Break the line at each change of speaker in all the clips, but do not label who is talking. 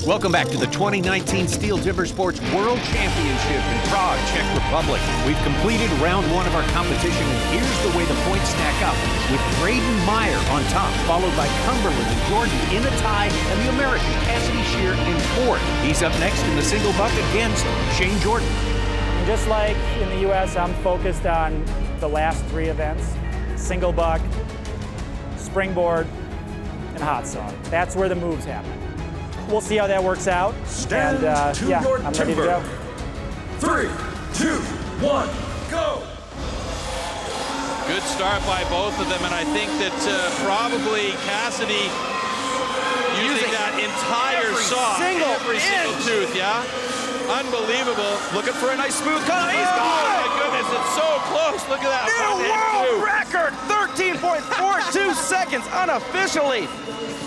Welcome back to the 2019 STIHL Timbersports World Championship in Prague, Czech Republic. We've completed round one of our competition, and here's the way the points stack up. With Braden Meyer on top, followed by Cumberland and Jordan in a tie, and the American Cassidy Scheer in fourth. He's up next in the single buck against Shane Jordan.
Just like in the U.S., I'm focused on the last three events: single buck, springboard, and hot saw. That's where the moves happen. We'll see how that works out.
Stand to
yeah,
your
I'm
timber.
ready to go.
3, 2, 1, go!
Good start by both of them, and I think that probably Cassidy using that entire saw, every single tooth, yeah? Unbelievable.
Looking for a nice smooth cut. He's got
Oh
it!
my goodness, it's so close. Look at that.
New world record, 13.42 seconds unofficially.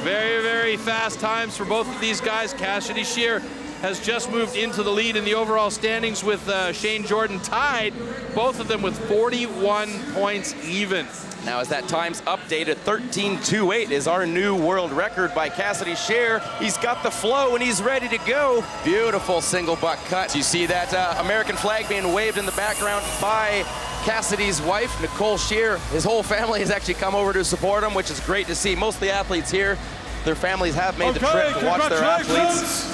Very, very fast times for both of these guys. Cassidy Scheer has just moved into the lead in the overall standings with Shane Jordan tied, both of them with 41 points even.
Now as that time's updated, 13.28 is our new world record by Cassidy Scheer. He's got the flow and he's ready to go. Beautiful single buck cut. You see that American flag being waved in the background by Cassidy's wife, Nicole Scheer. His whole family has actually come over to support him, which is great to see. Most of the athletes here, their families have made the trip to watch their athletes.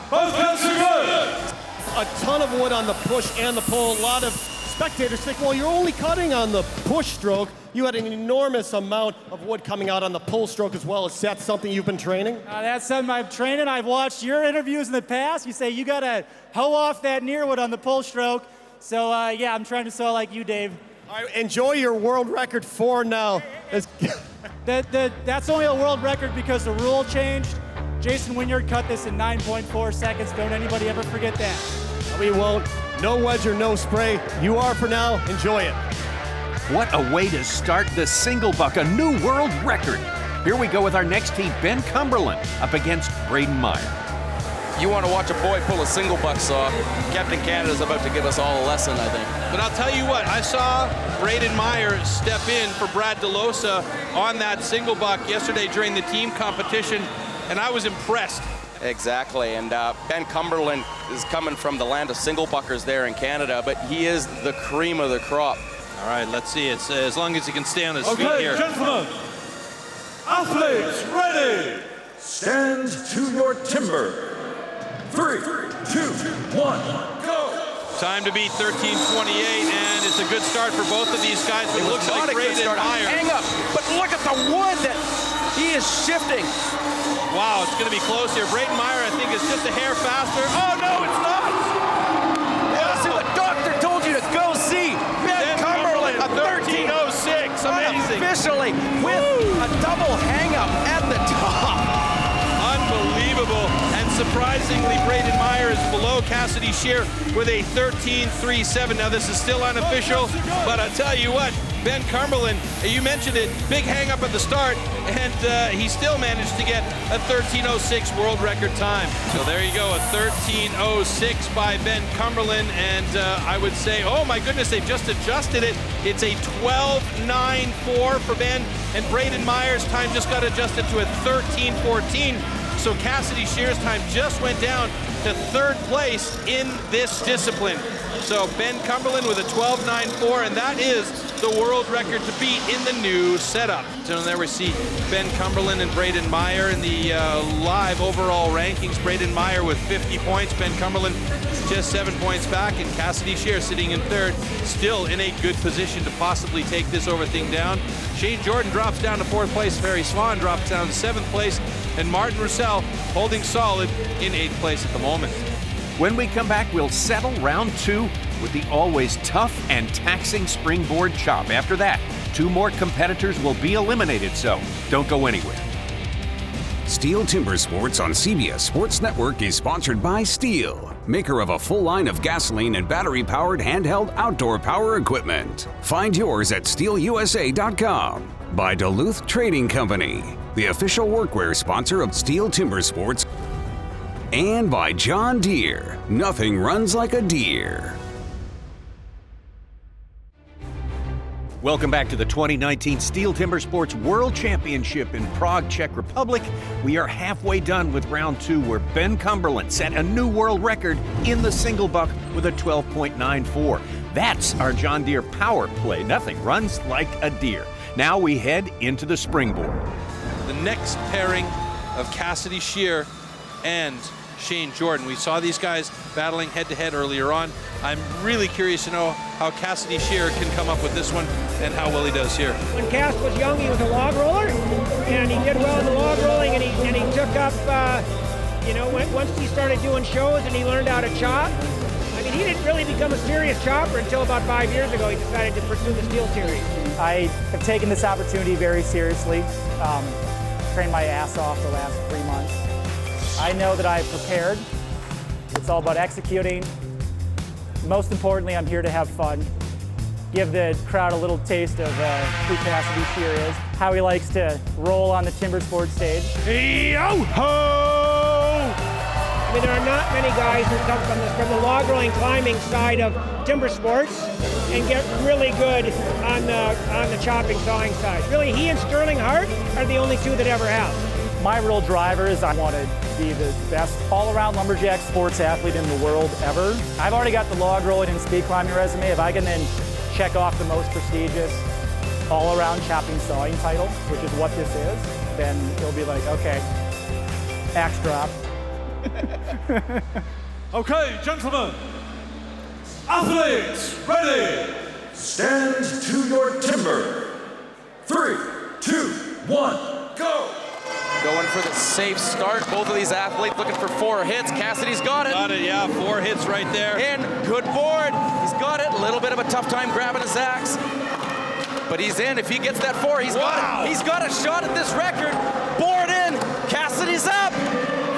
Both guys are good!
A ton of wood on the push and the pull. A lot of spectators think, well, you're only cutting on the push stroke. You had an enormous amount of wood coming out on the pull stroke as well. Is that something you've been training?
That's something I've trained in. I've watched your interviews in the past. You say you got to hoe off that near wood on the pull stroke. So, yeah, I'm trying to saw like you, Dave.
All right, enjoy your world record 4 now.
That's only a world record because the rule changed. Jason Wynyard cut this in 9.4 seconds. Don't anybody ever forget that.
We won't. No wedge or no spray. You are for now. Enjoy it.
What a way to start the single buck, a new world record. Here we go with our next team, Ben Cumberland up against Braden Meyer.
You want to watch a boy pull a single buck saw, Captain Canada's about to give us all a lesson, I think.
But I'll tell you what, I saw Braden Meyer step in for Brad DeLosa on that single buck yesterday during the team competition, and I was impressed.
Exactly, and Ben Cumberland is coming from the land of single buckers there in Canada, but he is the cream of the crop.
All right, let's see. It's as long as he can stay on his feet
Okay,
here.
gentlemen, athletes ready. Stand to your timber. 3, 2, 1, go.
Time to beat 13:28, and it's a good start for both of these guys. It looks like Braden Meyer.
Hang up, but look at the wood that he is shifting.
Wow, it's going to be close here. Braden Meyer, I think, is just a hair faster. Oh, no, it's not.
Yeah, see, the doctor told you to go see Ben Cumberland, a
13:06. Amazing.
Unofficially with a double hang-up at the top.
Unbelievable. And surprisingly, Braden Meyer is below Cassidy Scheer with a 13:37. Now, this is still unofficial, but I tell you what, Ben Cumberland, you mentioned it, big hang up at the start, and he still managed to get a 13:06 world record time. So there you go, a 13:06 by Ben Cumberland, and I would say, oh my goodness, they've just adjusted it. It's a 12:94 for Ben, and Braden Meyer's time just got adjusted to a 13:14. So Cassidy Scheer's time just went down to third place in this discipline. So Ben Cumberland with a 12:94, and that is the world record to beat in the new setup. So there we see Ben Cumberland and Braden Meyer in the live overall rankings. Braden Meyer with 50 points, Ben Cumberland just 7 points back, and Cassidy Scheer sitting in third, still in a good position to possibly take this thing down. Shane Jordan drops down to fourth place, Ferry Swan drops down to seventh place, and Martin Roussel holding solid in eighth place at the moment.
When we come back, we'll settle round 2 with the always tough and taxing springboard chop. After that, 2 more competitors will be eliminated, so don't go anywhere.
STIHL Timbersports on CBS Sports Network is sponsored by STIHL, maker of a full line of gasoline and battery-powered handheld outdoor power equipment. Find yours at stihlusa.com. By Duluth Trading Company, the official workwear sponsor of STIHL Timbersports. And by John Deere, nothing runs like a deer.
Welcome back to the 2019 Steel Timbersports World Championship in Prague, Czech Republic. We are halfway done with round 2, where Ben Cumberland set a new world record in the single buck with a 12.94. That's our John Deere power play. Nothing runs like a deer. Now we head into the Springboard.
The next pairing of Cassidy Scheer and Shane Jordan. We saw these guys battling head-to-head earlier on. I'm really curious to know how Cassidy Scheer can come up with this one and how well he does here.
When Cass was young, he was a log roller, and he did well in the log rolling, and he took up, once he started doing shows and he learned how to chop. I mean, he didn't really become a serious chopper until about 5 years ago. He decided to pursue the Steel Series.
I have taken this opportunity very seriously. Trained my ass off the last 3 months. I know that I've prepared. It's all about executing. Most importantly, I'm here to have fun. Give the crowd a little taste of who Cassidy Scheer is, how he likes to roll on the Timbersport stage.
Yo-ho! I mean, there are not many guys who come from the log rolling climbing side of Timbersports and get really good on the chopping sawing side. Really, he and Sterling Hart are the only two that ever have.
My real driver is I want to be the best all-around lumberjack sports athlete in the world ever. I've already got the log rolling and speed climbing resume. If I can then check off the most prestigious all-around chopping sawing title, which is what this is, then it'll be like, okay, axe drop.
Okay, gentlemen, athletes, ready, stand to your timber. 3, 2, 1, go.
Going for the safe start. Both of these athletes looking for 4 hits. Cassidy's got it.
Got it, yeah, 4 hits right there.
And good board. He's got it. A little bit of a tough time grabbing his axe. But he's in. If he gets that 4, he's got it. He's got a shot at this record. Board in. Cassidy's up.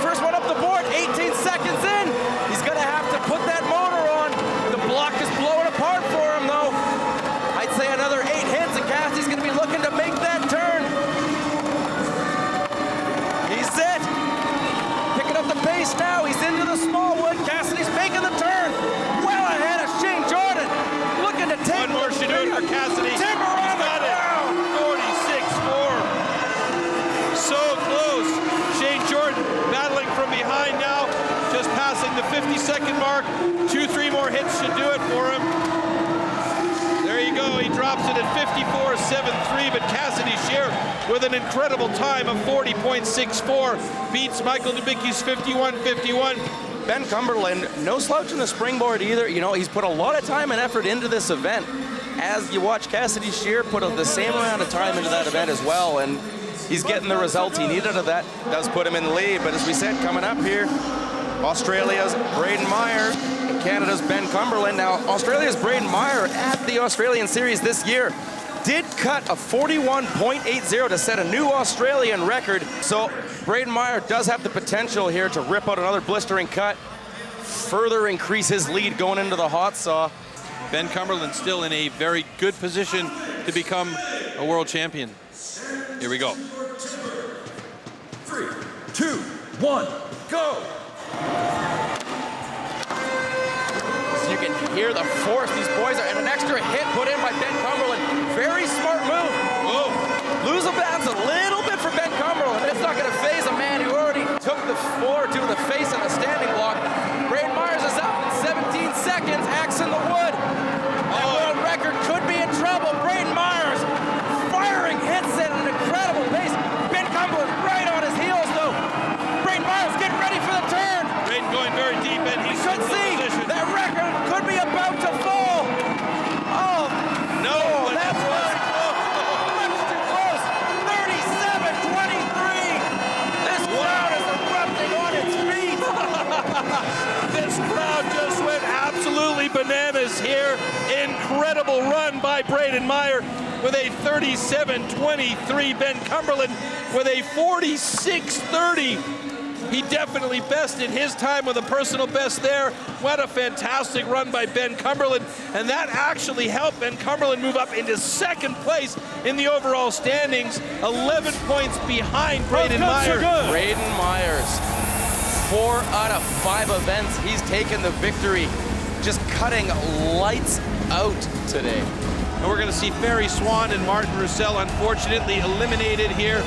First one up the board, 18 seconds in. He's going to have to put that motor on. The block is blowing apart for him, though. I'd say another 8 hits, and Cassidy's going to be looking to make that turn. He's it. Picking up the pace now. He's into the small wood. Cassidy's making the turn. Well ahead of Shane Jordan. Looking to take
One more should do it for Cassidy.
Timber on the ground.
46-4. So close. Shane Jordan battling from behind now. Just passing the 50-second mark. 2-3 more hits should do it for him. There you go. He drops it at 54.73, but Cassidy Scheer with an incredible time of 40.64 beats Michael Dubicki's 51.51.
Ben Cumberland, no slouch in the Springboard either. You know, he's put a lot of time and effort into this event. As you watch Cassidy Scheer put the same amount of time into that event as well, and he's getting the results he needed of that. Does put him in the lead, but as we said, coming up here, Australia's Braden Meyer and Canada's Ben Cumberland. Now, Australia's Braden Meyer at the Australian Series this year did cut a 41.80 to set a new Australian record. So Braden Meyer does have the potential here to rip out another blistering cut, further increase his lead going into the hot saw.
Ben Cumberland still in a very good position to become a world champion. Here we go.
3, 2, 1, go.
So you can hear the force these boys are, and an extra hit put in by Ben Cumberland. Very smart move.
Whoa.
Lose a bounce a little bit for Ben Cumberland. It's not going to phase a man who already took the floor to the face in the standing block. Braden Myers is up in 17 seconds, axe in the wood. That world record could be in trouble. Braden Myers firing hits at an incredible pace. Ben Cumberland right on his heels, though. Braden Myers getting ready for the turn.
Braden going very deep, and he
Should see that record could be about to fall. Oh,
no,
that's much too close. 37-23. This crowd is erupting on its feet.
This crowd just went absolutely bananas here. Incredible run by Braden Meyer with a 37-23. Ben Cumberland with a 46-30. He definitely bested his time with a personal best there. What a fantastic run by Ben Cumberland. And that actually helped Ben Cumberland move up into second place in the overall standings, 11 points behind Braden Meyer.
Braden Myers, 4 out of 5 events, he's taken the victory. Just cutting lights out today.
And we're going to see Ferry Swan and Martin Roussel unfortunately eliminated here.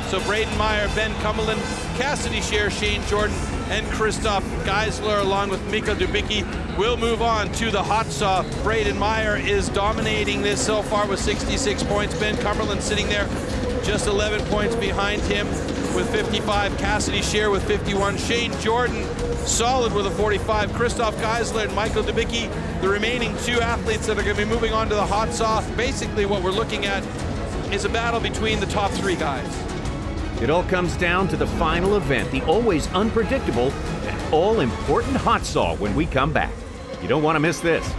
So Braden Meyer, Ben Cumberland, Cassidy Scheer, Shane Jordan, and Christoph Geisler, along with Mika Dubicki, will move on to the hot saw. Braden Meyer is dominating this so far with 66 points. Ben Cumberland sitting there just 11 points behind him with 55. Cassidy Scheer with 51. Shane Jordan solid with a 45. Christoph Geisler and Michael Dubicki, the remaining two athletes that are going to be moving on to the hot saw. Basically what we're looking at is a battle between the top three guys.
It all comes down to the final event, the always unpredictable and all-important hot saw when we come back. You don't want to miss this.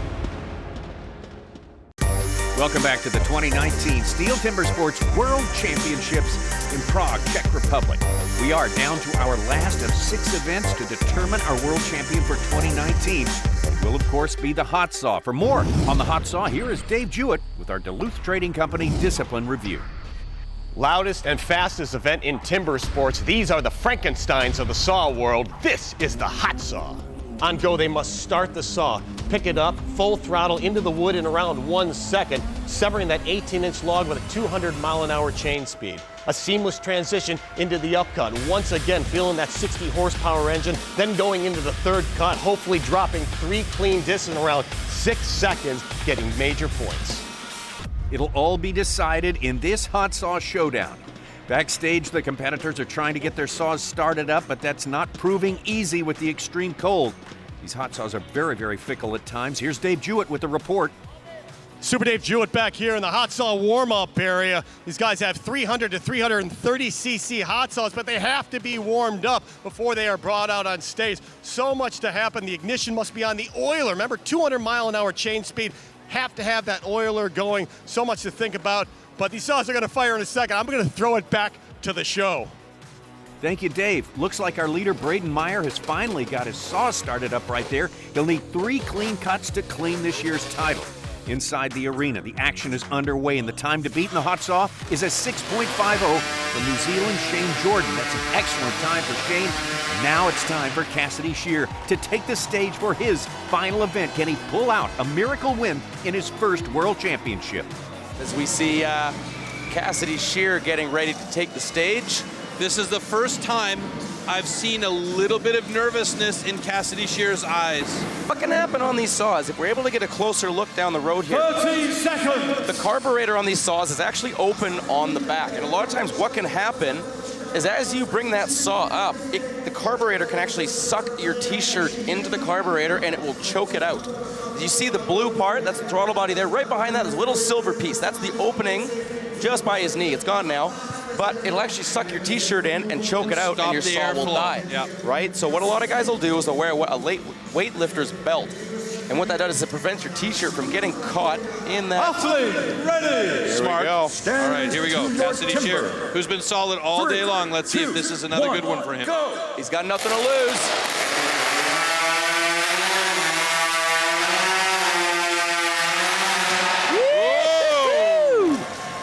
Welcome back to the 2019 Steel Timbersports World Championships in Prague, Czech Republic. We are down to our last of 6 events to determine our world champion for 2019. It will, of course, be the hot saw. For more on the hot saw, here is Dave Jewett with our Duluth Trading Company Discipline Review.
Loudest and fastest event in timber sports. These are the Frankensteins of the saw world. This is the hot saw. On go, they must start the saw, pick it up, full throttle into the wood in around 1 second, severing that 18-inch log with a 200-mile-an-hour chain speed. A seamless transition into the upcut. Once again, feeling that 60-horsepower engine, then going into the third cut, hopefully dropping 3 clean discs in around 6 seconds, getting major points.
It'll all be decided in this hot saw showdown. Backstage, the competitors are trying to get their saws started up, but that's not proving easy with the extreme cold. These hot saws are very, very fickle at times. Here's Dave Jewett with the report.
Super Dave Jewett back here in the hot saw warm-up area. These guys have 300 to 330 cc hot saws, but they have to be warmed up before they are brought out on stage. So much to happen. The ignition must be on the oiler. Remember, 200-mile-an-hour chain speed. Have to have that oiler going. So much to think about. But these saws are going to fire in a second. I'm going to throw it back to the show.
Thank you, Dave. Looks like our leader, Braden Meyer, has finally got his saw started up right there. He'll need 3 clean cuts to claim this year's title. Inside the arena, the action is underway, and the time to beat in the hot saw is a 6.50 from New Zealand Shane Jordan. That's an excellent time for Shane. Now it's time for Cassidy Scheer to take the stage for his final event. Can he pull out a miracle win in his first World Championship?
As we see Cassidy Scheer getting ready to take the stage.
This is the first time I've seen a little bit of nervousness in Cassidy Scheer's eyes.
What can happen on these saws? If we're able to get a closer look down the road here,
13 seconds.
the carburetor on these saws is actually open on the back. And a lot of times what can happen is as you bring that saw up, the carburetor can actually suck your t-shirt into the carburetor and it will choke it out. You see the blue part, that's the throttle body there. Right behind that is a little silver piece. That's the opening just by his knee. It's gone now. But it'll actually suck your t-shirt in and choke it out and your saw will die.
Yep.
Right? So what a lot of guys will do is they'll wear a weightlifter's belt. And what that does is it prevents your t-shirt from getting caught in that.
Athlete, ready.
Smart.
Go.
All right, here we go. Cassidy Scheer, who's been solid all day long. Let's see if this is another good one for him.
Go.
He's got nothing to lose.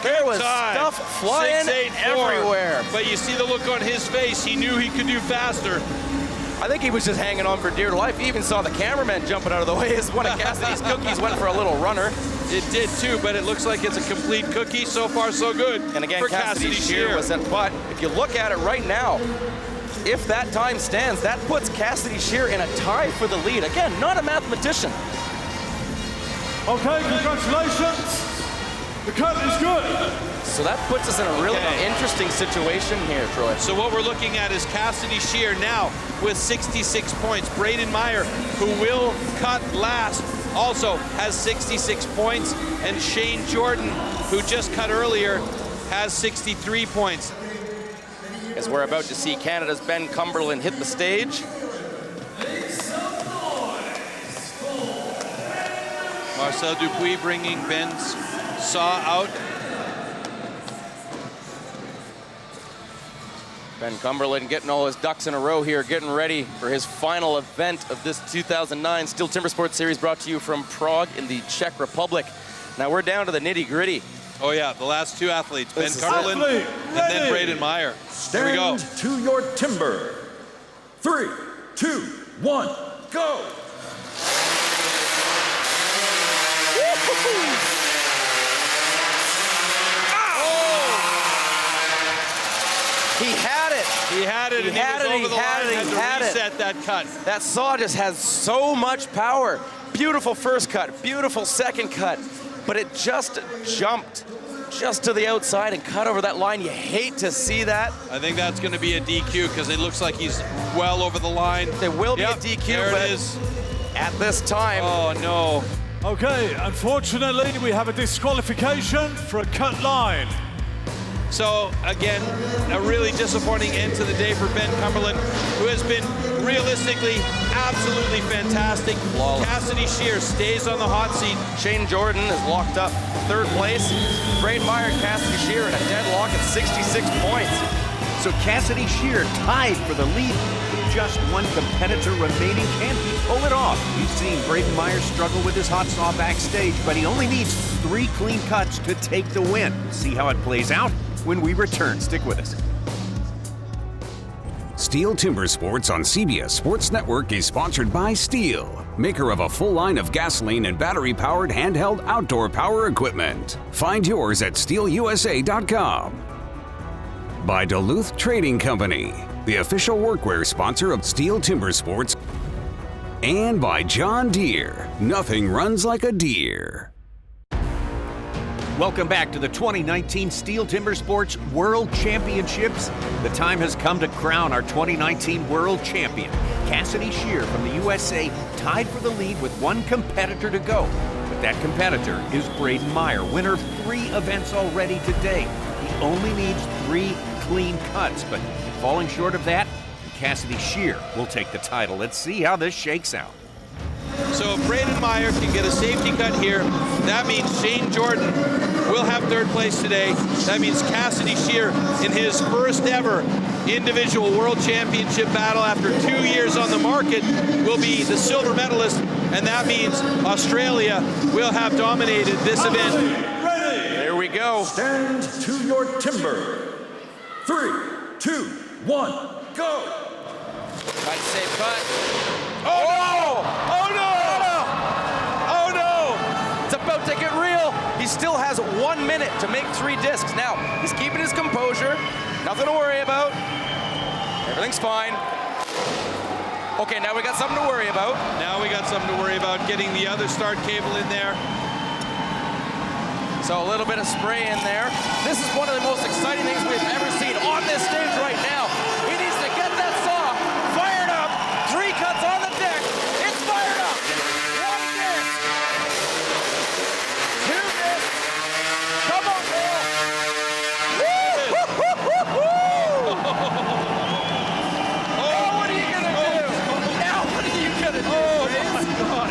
There was stuff flying
6.84.
everywhere.
But you see the look on his face. He knew he could do faster.
I think he was just hanging on for dear life. He even saw the cameraman jumping out of the way as one of Cassidy's cookies went for a little runner.
It did too, but it looks like it's a complete cookie. So far, so good.
And again,
for
Cassidy Scheer was at, but if you look at it right now, if that time stands, that puts Cassidy Scheer in a tie for the lead. Again, not a mathematician.
Okay, congratulations. The cut is good.
So that puts us in a really interesting situation here, Troy.
So what we're looking at is Cassidy Scheer now with 66 points. Braden Meyer, who will cut last, also has 66 points. And Shane Jordan, who just cut earlier, has 63 points.
As we're about to see Canada's Ben Cumberland hit the stage.
Marcel Dupuis bringing Ben's saw out.
Ben Cumberland getting all his ducks in a row here, getting ready for his final event of this 2009 Steel Timbersports Series, brought to you from Prague in the Czech Republic. Now we're down to the nitty-gritty.
Oh yeah, the last two athletes, Ben
This is
Cumberland
athlete
and then
ready.
Braden Meyer. Here we go.
Stand to your timber. 3, 2, 1, go.
He had it, and he was over the line, had to reset that cut.
That saw just has so much power. Beautiful first cut, beautiful second cut, but it just jumped just to the outside and cut over that line. You hate to see that.
I think that's going to be a DQ because it looks like he's well over the line.
There will be a DQ,
there
but
it is.
At this time.
Oh, no.
Okay, unfortunately, we have a disqualification for a cut line.
So, again, a really disappointing end to the day for Ben Cumberland, who has been realistically absolutely fantastic.
Flawless.
Cassidy Scheer stays on the hot seat.
Shane Jordan is locked up third place. Braden Meyer and Cassidy Scheer in a deadlock at 66 points.
So Cassidy Scheer tied for the lead. With just one competitor remaining. Can he pull it off? You've seen Braden Meyer struggle with his hot saw backstage, but he only needs 3 clean cuts to take the win. See how it plays out when we return. Stick with us.
STIHL Timbersports on CBS Sports Network is sponsored by STIHL, maker of a full line of gasoline and battery-powered handheld outdoor power equipment. Find yours at stihlusa.com. By Duluth Trading Company, the official workwear sponsor of STIHL Timbersports. And by John Deere, nothing runs like a deer.
Welcome back to the 2019 STIHL Timbersports World Championships. The time has come to crown our 2019 World Champion. Cassidy Scheer from the USA tied for the lead with one competitor to go. But that competitor is Braden Meyer, winner of 3 events already today. He only needs 3 clean cuts, but falling short of that, Cassidy Scheer will take the title. Let's see how this shakes out.
So if Braden Meyer can get a safety cut here, that means Shane Jordan will have third place today. That means Cassidy Scheer in his first ever individual world championship battle after 2 years on the market will be the silver medalist, and that means Australia will have dominated this event.
There we go.
Stand to your timber. 3, 2, 1, go.
Cut, safe cut.
Oh no! Oh no! Oh no!
It's about to get real. He still has 1 minute to make 3 discs. Now, he's keeping his composure. Nothing to worry about. Everything's fine. Okay, now we got something to worry about.
Now we got something to worry about, getting the other start cable in there.
So a little bit of spray in there. This is one of the most exciting things we've ever seen on this stage right now. He needs to get that saw fired up. 3 cuts on the deck. It's fired up. 1 disc. 2 discs. Come on, Bill.
Oh,
what are you going to do? Now what are you going to do?
oh my God.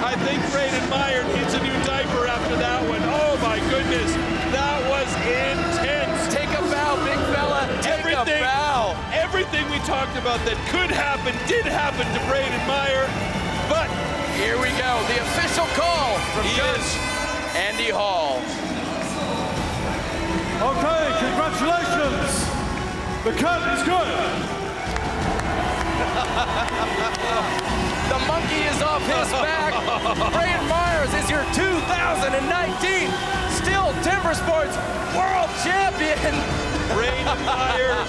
I think Braden Meyer needs a new diaper after that one. Oh my goodness, that was intense.
Take a bow, big fella. Take a bow.
Everything we talked about that could happen did happen to Braden Meyer, but
Here we go, the official call from Judge Andy Hall.
Okay, congratulations. The cut is good.
The monkey is off his back. Braden Myers is your 2019 STIHL Timbersports World Champion.
Braden Meyer,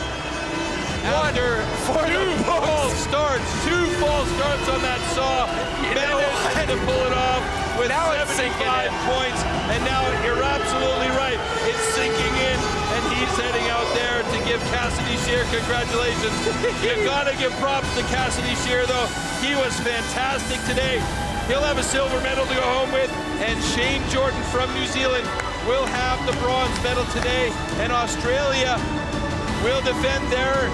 after 2 false starts on that saw, managed to pull it off with
Now it's
75 points, and now you're absolutely right. It's sinking in, and he's heading out there to give Cassidy Scheer congratulations. You gotta give props to Cassidy Scheer, though. He was fantastic today. He'll have a silver medal to go home with, and Shane Jordan from New Zealand will have the bronze medal today, and Australia will defend their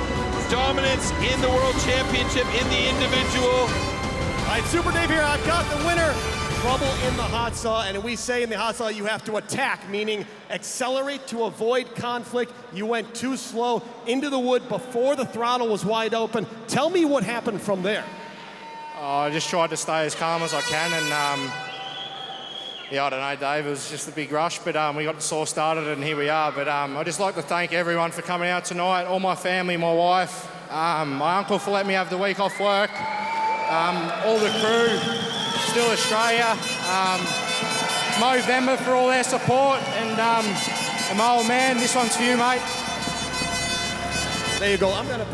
dominance in the World Championship in the individual.
All right, Super Dave here. I've got the winner. Trouble in the hot saw, and we say in the hot saw you have to attack, meaning accelerate to avoid conflict. You went too slow into the wood before the throttle was wide open. Tell me what happened from there.
I just tried to stay as calm as I can, and yeah, I don't know, Dave, it was just a big rush, but we got the saw started and here we are. But I'd just like to thank everyone for coming out tonight, all my family, my wife, my uncle for letting me have the week off work, all the crew, STIHL Australia, Movember for all their support, and my old man, this one's for you, mate.
There you go. I'm gonna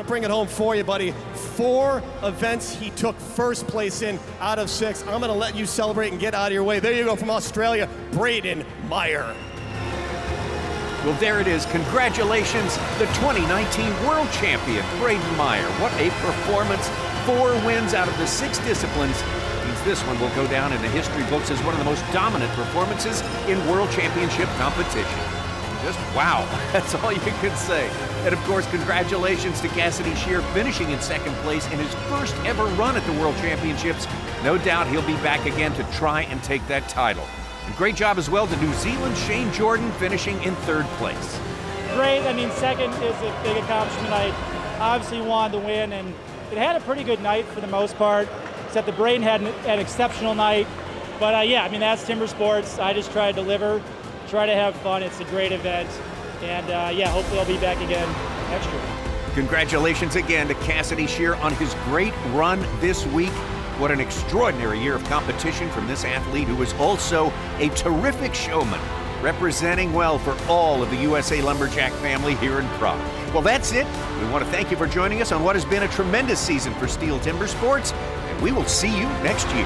bring it home for you, buddy. 4 events he took first place in out of 6. I'm gonna let you celebrate and get out of your way. There you go from Australia, Braden Meyer.
Well, there it is. Congratulations, the 2019 World Champion, Braden Meyer. What a performance. 4 wins out of the 6 disciplines. Means this one will go down in the history books as one of the most dominant performances in World Championship competition. Just wow, that's all you can say. And of course, congratulations to Cassidy Scheer finishing in 2nd place in his first ever run at the World Championships. No doubt he'll be back again to try and take that title. And great job as well to New Zealand's Shane Jordan finishing in 3rd place.
Great, I mean, 2nd is a big accomplishment. I obviously wanted to win, and it had a pretty good night for the most part, except the Braden had an exceptional night. But yeah, I mean, that's Timber Sports. I just try to deliver, try to have fun. It's a great event. And yeah, hopefully I'll be back again next year.
Congratulations again to Cassidy Scheer on his great run this week. What an extraordinary year of competition from this athlete who is also a terrific showman, representing well for all of the USA Lumberjack family here in Prague. Well, that's it. We want to thank you for joining us on what has been a tremendous season for STIHL Timber Sports, and we will see you next year.